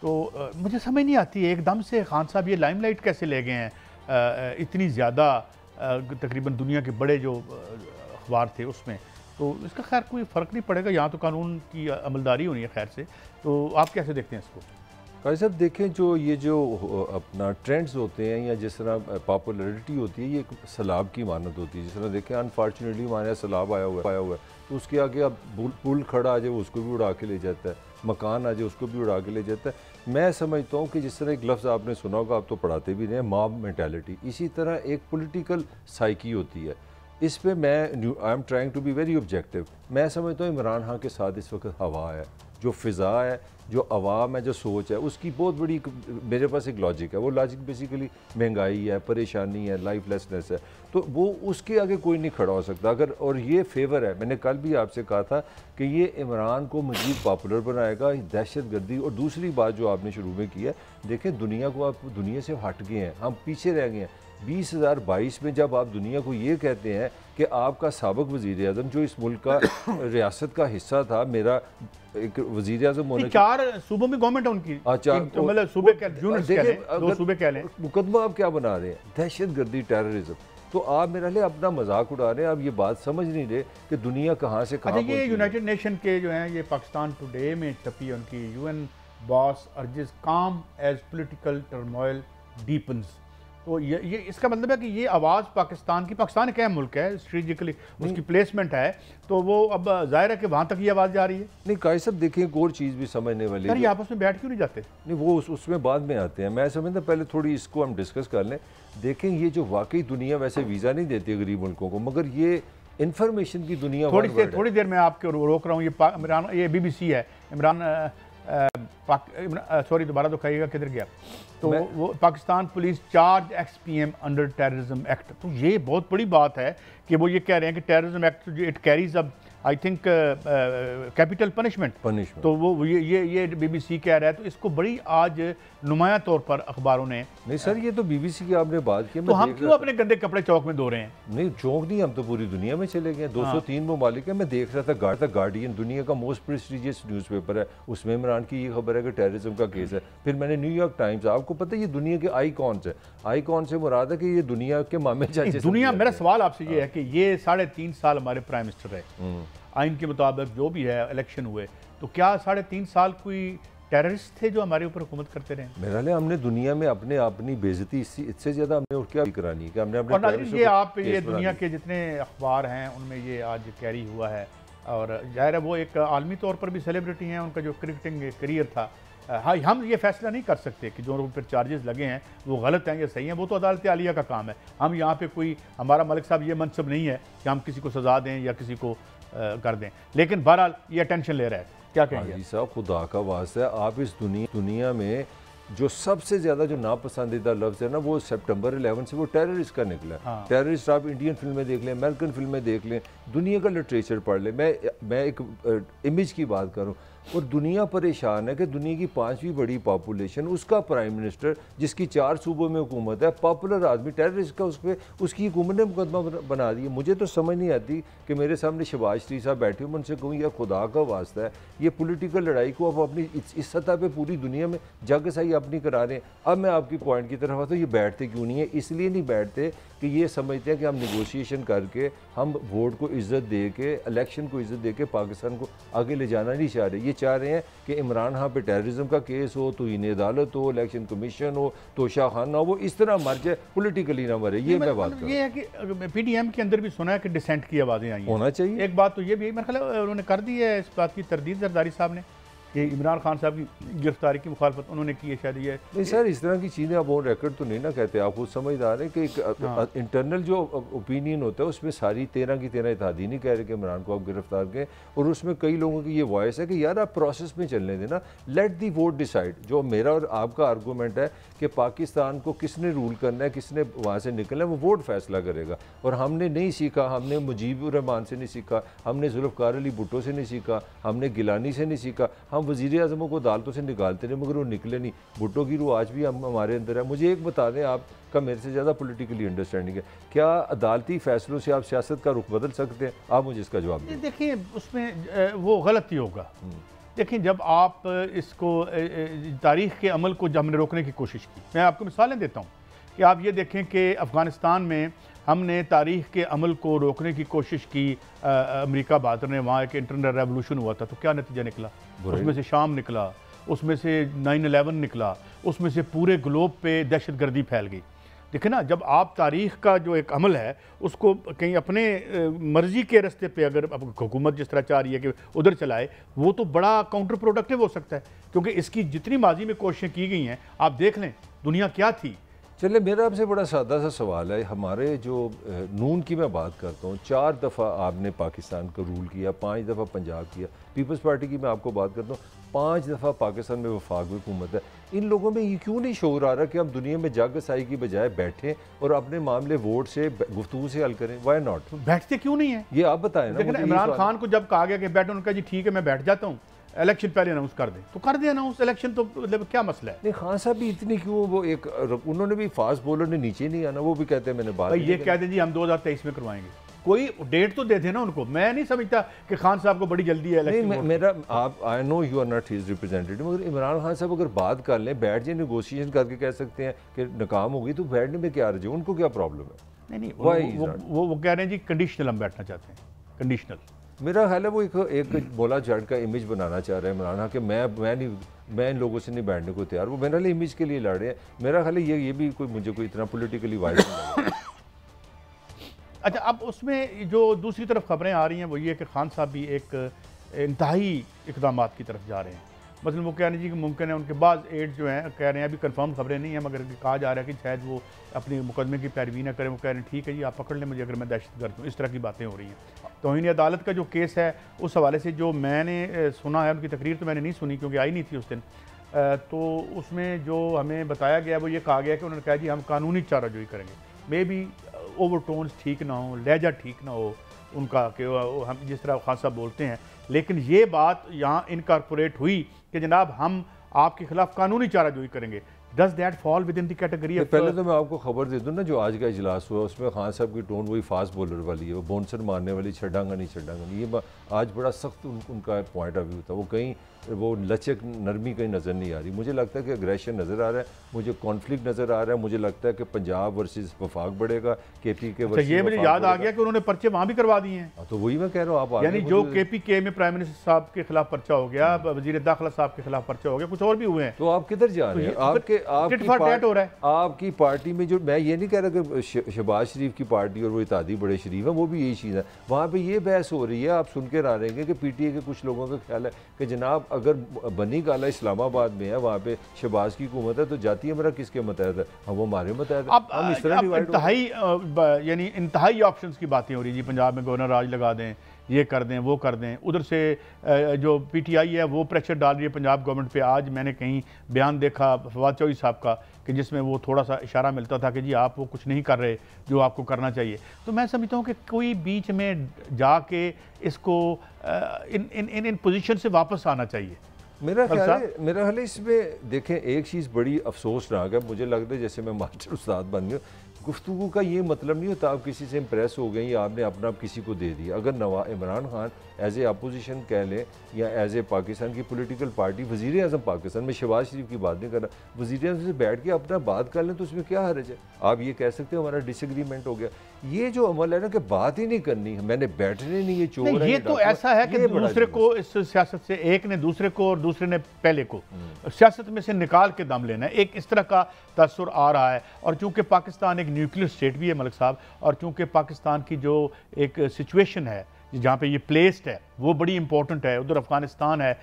तो मुझे समझ नहीं आती है एकदम से खान साहब ये लाइमलाइट कैसे ले गए हैं इतनी ज़्यादा, तकरीबन दुनिया के बड़े जो अखबार थे उसमें। तो इसका खैर कोई फ़र्क नहीं पड़ेगा, यहाँ तो कानून की अमलदारी होनी है खैर से। तो आप कैसे देखते हैं इसको? कारी साहब देखें, ये जो अपना ट्रेंड्स होते हैं या जिस तरह पॉपुलैरिटी होती है, ये एक सैलाब की मानत होती है। जिस तरह देखें अनफॉर्चुनेटली हमारे यहाँ सैलाब आया हुआ है, तो उसके आगे अब पुल खड़ा आ जाए वो उसको भी उड़ा के ले जाता है, मकान आ जाए उसको भी उड़ा के ले जाता है। मैं समझता हूँ कि जिस तरह एक लफ्ज़ आपने सुना होगा, आप तो पढ़ाते भी रहे, मॉब मेंटालिटी, इसी तरह एक पॉलिटिकल साइकी होती है। इस पे मैं I am trying to be very objective. मैं समझता हूँ इमरान खान के साथ इस वक्त हवा है, जो फ़िज़ा है, जो अवाम है, जो सोच है, उसकी बहुत बड़ी मेरे पास एक लॉजिक है। वो लॉजिक बेसिकली महंगाई है, परेशानी है, लाइफलेसनेस है, तो वो उसके आगे कोई नहीं खड़ा हो सकता अगर। और ये फेवर है, मैंने कल भी आपसे कहा था कि ये इमरान को मज़ीद पॉपुलर बनाएगा, दहशत गर्दी। और दूसरी बात जो आपने शुरू में की है, देखें दुनिया को, आप दुनिया से हट गए हैं, हम पीछे रह गए हैं। 2022 में जब आप दुनिया को ये कहते हैं कि आपका साबिक वज़ीर आज़म जो इस मुल्क का रियासत का हिस्सा था, मेरा एक वज़ीर आज़म होने, 4 सूबों में गवर्नमेंट है उनकी, तो मतलब सूबे दो सूबे कह लें, मुकदमा आप क्या बना रहे हैं, दहशत गर्दी, टेररिज्म। तो आप मेरा लिए अपना मजाक उड़ा रहे हैं, आप ये बात समझ नहीं रहे कि दुनिया कहाँ से कहाँ। अच्छा, ये यूनाइटेड नेशन के जो हैं, ये पाकिस्तान टुडे में छपी है उनकी, यूएन बॉस अर्जेस काम एज पॉलिटिकल टर्मोइल डीपन्स। तो ये इसका मतलब है कि ये आवाज़ पाकिस्तान एक अहम मुल्क है, स्ट्रेटेजिकली उसकी प्लेसमेंट है, तो वो अब जाहिर है कि वहाँ तक ये आवाज़ जा रही है। नहीं कारी साहब देखिए, एक और चीज़ भी समझने वाली है, आपस में बैठ क्यों नहीं जाते? नहीं, वो उसमें बाद में आते हैं। मैं समझता पहले थोड़ी इसको हम डिस्कस कर लें। देखें, ये जो वाकई दुनिया वैसे वीज़ा नहीं देती है गरीब मुल्कों को, मगर ये इंफॉर्मेशन की दुनिया। थोड़ी देर मैं आपके रोक रहा हूँ, ये BBC है, इमरान सॉरी दोबारा तो कहिएगा किधर गया। तो वो Pakistan police charge XPM under terrorism act. तो ये बहुत बड़ी बात है कि वो ये कह रहे हैं कि टेररिज्म एक्ट इट कैरीज अब आई थिंक कैपिटल पनिशमेंट। तो वो ये BBC कह रहा है। तो इसको बड़ी आज नुमाया तौर पर अखबारों ने, नहीं सर ये तो BBC की आपने बात की, तो हम क्यों अपने गंदे कपड़े चौक में धो रहे हैं? नहीं चौक नहीं, हम तो पूरी दुनिया में चले गए। 203 ममालिक है। मैं देख रहा था गार्डियन दुनिया का मोस्ट प्रेस्टीजियस न्यूज़पेपर है, उसमें इमरान की ये खबर है कि टेररिज्म का केस है। फिर मैंने न्यूयॉर्क टाइम्स, आपको पता है ये दुनिया के आईकॉन्स है, आईकॉन से मुराद है कि ये दुनिया के मामे चाचे दुनिया। मेरा सवाल आपसे ये है कि ये 3.5 साल हमारे प्राइम मिनिस्टर रहे, आइन के मुताबिक जो भी है इलेक्शन हुए, तो क्या 3.5 साल कोई टेररिस्ट थे जो हमारे ऊपर हुकूमत करते रहे? मेरा लिए हमने दुनिया में अपनी बेइज्जती इससे ज़्यादा हमने और क्या करानी है कि हमने अपने। और नाज़रीन, ये आप ये दुनिया के जितने अखबार हैं उनमें ये आज कैरी हुआ है, और जाहिर है वो एक आलमी तौर पर भी सेलिब्रिटी हैं, उनका जो क्रिकेटिंग करियर था। हाँ, हम ये फैसला नहीं कर सकते कि जो उन पर चार्जेस लगे हैं वो गलत हैं या सही हैं, वो तो अदालत आलिया का काम है। हम यहाँ पे कोई, हमारा मलिक साहब ये मनसब नहीं है कि हम किसी को सजा दें या किसी को कर दें, लेकिन बहरहाल ये अटेंशन ले रहा है। क्या कहेंगे साहब? खुदा का वास्ता है, आप इस दुनिया में जो सबसे ज़्यादा जो नापसंदीदा लफ्ज़ है ना, वो सितंबर 11 से वो टेररिस्ट का निकला है। टेररिस्ट आप इंडियन फिल्में देख लें, अमेरिकन फिल्में देख लें, दुनिया का लिटरेचर पढ़ लें। मैं एक इमेज की बात करूँ, और दुनिया परेशान है कि दुनिया की 5वीं बड़ी पॉपुलेशन, उसका प्राइम मिनिस्टर जिसकी 4 सूबों में हुकूमत है, पॉपुलर आदमी, टेररिस्ट का उस पर उसकी हुकूमत ने मुकदमा बना दिया। मुझे तो समझ नहीं आती कि मेरे सामने शहबाज शरीफ साहब बैठे हो, मैं उनसे कहूँ यार खुदा का वास्ता है, ये पॉलिटिकल लड़ाई को आप अपनी इस सतह पे पूरी दुनिया में जग सही अपनी करा रहे हैं। अब मैं आपकी पॉइंट की तरफ आता हूँ, ये बैठते क्यों नहीं है? इसलिए नहीं बैठते कि ये समझते हैं कि हम निगोशिएशन करके, हम वोट को इज़्ज़त दे के, इलेक्शन को इज़्ज़त दे के पाकिस्तान को आगे ले जाना नहीं चाह रहे। ये चाह रहे हैं कि इमरान खान पे टेररिज्म का केस हो, तो इन अदालत हो, इलेक्शन कमीशन हो, तो शाहखाना हो, वो इस तरह मर जाए, पोलिटिकली ना मरे। ये मैं बात कर रहा हूं। ये है कि PDM के अंदर भी सुना है कि डिसेंट की आवाज़ें आई होना चाहिए। एक बात तो ये भी मेरे ख्याल उन्होंने कर दी है इस बात की तरदीद जरदारी साहब ने कि इमरान खान साहब की गिरफ्तारी की मुखालफत उन्होंने की है शायद। ये नहीं सर, इस तरह की चीज़ें आप ऑन रिकॉर्ड तो नहीं ना कहते, आप खुद समझदार हैं कि एक इंटरनल जो ओपिनियन होता है उसमें सारी 13 की 13 इत्तेहादी नहीं कह रहे कि इमरान को आप गिरफ्तार करें, और उसमें कई लोगों की ये वॉइस है कि यार आप प्रोसेस में चलने देना, लेट दी वोट डिसाइड। जो मेरा और आपका आर्गूमेंट है कि पाकिस्तान को किसने रूल करना है, किसने वहाँ से निकलना है, वो वोट फैसला करेगा। और हमने नहीं सीखा, हमने मुजीबुर रहमान से नहीं सीखा, हमने जुल्फ़िकार अली भुट्टो से नहीं सीखा, हमने गिलानी से नहीं सीखा। हम वज़ीर आज़मों को अदालतों से निकालते रहे मगर वो निकले नहीं। भुट्टो की रूह आज भी हमारे अंदर है। मुझे एक बता दें, आपका मेरे से ज़्यादा पॉलिटिकली अंडरस्टैंडिंग है, क्या अदालती फैसलों से आप सियासत का रुख बदल सकते हैं? आप मुझे इसका जवाब दें। देखिए उसमें वो गलत ही होगा, देखें, जब आप इसको तारीख़ के अमल को जब हमने रोकने की कोशिश की, मैं आपको मिसालें देता हूँ कि आप ये देखें कि अफ़गानिस्तान में हमने तारीख़ के अमल को रोकने की कोशिश की। अमेरिका बहादुर ने वहाँ एक इंटरनल रेवोल्यूशन हुआ था, तो क्या नतीजा निकला? उसमें से शाम निकला, उसमें से 9/11 निकला, उसमें से पूरे ग्लोब पे दहशतगर्दी फैल गई। देखिए ना, जब आप तारीख़ का जो एक अमल है उसको कहीं अपने मर्ज़ी के रास्ते पे अगर हुकूमत जिस तरह चाह रही है कि उधर चलाए, वो तो बड़ा काउंटर प्रोडक्टिव हो सकता है, क्योंकि इसकी जितनी माजी में कोशिशें की गई हैं, आप देख लें दुनिया क्या थी। चले, मेरा आपसे बड़ा सादा सा सवाल है। हमारे जो नून की मैं बात करता हूँ, 4 दफ़ा आपने पाकिस्तान को रूल किया, 5 दफ़ा पंजाब किया। पीपल्स पार्टी की मैं आपको बात करता हूँ, 5 दफ़ा पाकिस्तान में वफाक हुकूमत है। इन लोगों में ये क्यों नहीं शऊर आ रहा कि हम दुनिया में जग साई की बजाय बैठें और अपने मामले वोट से, गुफ्तगू से हल करें? Why not? बैठते क्यों नहीं है, ये आप बताएं ना। इमरान खान को जब कहा गया कि बैठो, उनका जी ठीक है मैं बैठ जाता हूँ, इलेक्शन पहले अनाउंस कर दें, तो कर दें अनाउंस। इलेक्शन तो मतलब क्या मसला है? नहीं, खान साहब भी इतनी क्यों, वो एक उन्होंने भी फास्ट बॉलर ने नीचे नहीं आना, वो भी कहते हैं मैंने बात भाई ये कहते हैं जी हम 2023 में करवाएंगे, कोई डेट तो दे देना उनको। मैं नहीं समझता कि खान साहब को बड़ी जल्दी है इलेक्शन। नहीं, मेरा आप, I know you are not his representative, मगर इमरान खान साहब अगर बात कर लें, बैठ जाए, नेगोशिएशन करके कह सकते हैं कि नाकाम होगी, तो बैठने में क्या अर्ज है? उनको क्या प्रॉब्लम है? नहीं, वो कह रहे हैं जी कंडीशनल हम बैठना चाहते हैं, कंडीशनल। मेरा ख्याल है वो एक बोला जड़ का इमेज बनाना चाह रहे हैं इमरान खान कि मैं इन लोगों से नहीं बैठने को तैयार। वो मेरे लिए इमेज के लिए लड़ रहे हैं। मेरा ख्याल है ये भी मुझे कोई इतना पॉलिटिकली वाइज नहीं लग रहा। अच्छा, अब उसमें जो दूसरी तरफ खबरें आ रही हैं वो ये कि खान साहब भी एक इंतहाई इक़दाम की तरफ जा रहे हैं। मतलब वो कह रहे हैं जी कि मुमकिन है उनके बाद एड जो हैं, कह रहे हैं अभी कंफर्म खबरें नहीं हैं, मगर कहा जा रहा है कि शायद वो अपने मुकदमे की पैरवी ना करें। वो कह रहे हैं ठीक है जी आप पकड़ लें मुझे अगर मैं दहशतगर्द हूँ। इस तरह की बातें हो रही हैं। तौहीन अदालत का जो केस है उस हवाले से जो मैंने सुना है, उनकी तकरीर तो मैंने नहीं सुनी क्योंकि आई नहीं थी उस दिन, तो उसमें जो हमें बताया गया वो ये कहा गया कि उन्होंने कहा जी हम कानूनी चाराजोई करेंगे। मे बी ओवरटोन्स ठीक ना हो, लहजा ठीक ना हो उनका, कि हम जिस तरह खान साहब बोलते हैं, लेकिन ये बात यहाँ इनकॉर्पोरेट हुई कि जनाब हम आपके खिलाफ कानूनी चाराजोई करेंगे। Does that fall with in the category of? पहले तो मैं आपको खबर दे दूँ ना, जो आज का इजलास हुआ उसमें खान साहब की टोन वही फास्ट बॉलर वाली है, वो बाउंसर मारने वाली, छड़ांगा नहीं। ये आज बड़ा सख्त उनका पॉइंट ऑफ व्यू था। वो कहीं वो लचक नरमी कहीं नज़र नहीं आ रही। मुझे लगता है कि अग्रेशन नज़र आ रहा है, मुझे कॉन्फ्लिक्ट नज़र आ रहा है। मुझे लगता है कि पंजाब वर्सेस वफाक बढ़ेगा, केपी के वर्सेस। ये मुझे याद आ गया कि उन्होंने पर्चे वहाँ भी करवा दिए हैं। तो वही मैं कह रहा हूँ, आप यानी जो KPK में प्राइम मिनिस्टर साहब के खिलाफ पर्चा हो गया, वजीर दाखिला साहब के खिलाफ पर्चा हो गया, कुछ और भी हुए हैं। तो आप किधर जा रहे हैं? आपकी पार्टी में जो, मैं ये नहीं कह रहा कि शहबाज शरीफ की पार्टी और वो इत्तेहादी बड़े शरीफ है, वो भी यही चीज़ है। वहाँ पे ये बहस हो रही है, आप सुन के रह रहे हैं कि PTA के कुछ लोगों का ख्याल है कि जनाब अगर बनी गाला इस्लामाबाद में है, वहाँ पे शहबाज की हुकूमत है, तो जाती हमारा किसके मतहत है? हम हमारे मतहत। हम इस तरह इंतहाई यानी इंतहाई ऑप्शंस की बातें हो रही जी। पंजाब में गवर्नर राज लगा दें, ये कर दें, वो कर दें। उधर से जो PTI है वो प्रेशर डाल रही है पंजाब गवर्नमेंट पे। आज मैंने कहीं बयान देखा फवाद चौधरी साहब का कि जिसमें वो थोड़ा सा इशारा मिलता था कि जी आप वो कुछ नहीं कर रहे जो आपको करना चाहिए। तो मैं समझता हूँ कि कोई बीच में जाके इसको इन पोजीशन से वापस आना चाहिए। मेरा ख्याल है इसमें देखें, एक चीज़ बड़ी अफसोसनाक है। मुझे लगता है जैसे मैं मास्टर उस्ताद बन गया, गुफ्तगू का ये मतलब नहीं होता आप किसी से इम्प्रेस हो गई या आपने अपना किसी को दे दिया। अगर Imran Khan as a opposition कह लें या एज ए पाकिस्तान की पॉलिटिकल पार्टी, वज़ीर आज़म पाकिस्तान में, शहबाज शरीफ की बात नहीं कर रहा, वज़ीर आज़म से बैठ के अपना बात कर लें तो उसमें क्या हर्ज है? आप ये कह सकते हो हमारा डिसएग्रीमेंट हो गया। ये जो अमल है ना कि बात ही नहीं करनी, मैंने बैठने नहीं, ये चोर है, ये तो ऐसा है कि दूसरे को इस सियासत से, एक ने दूसरे को और दूसरे ने पहले को सियासत में से निकाल के दम लेना है, एक इस तरह का तसुर आ रहा है। और चूंकि पाकिस्तान एक न्यूक्लियर स्टेट भी है मलिक साहब, और चूंकि पाकिस्तान की जो एक सिचुएशन है जहाँ पे ये प्लेस्ड है वो बड़ी इंपॉर्टेंट है, उधर अफगानिस्तान है,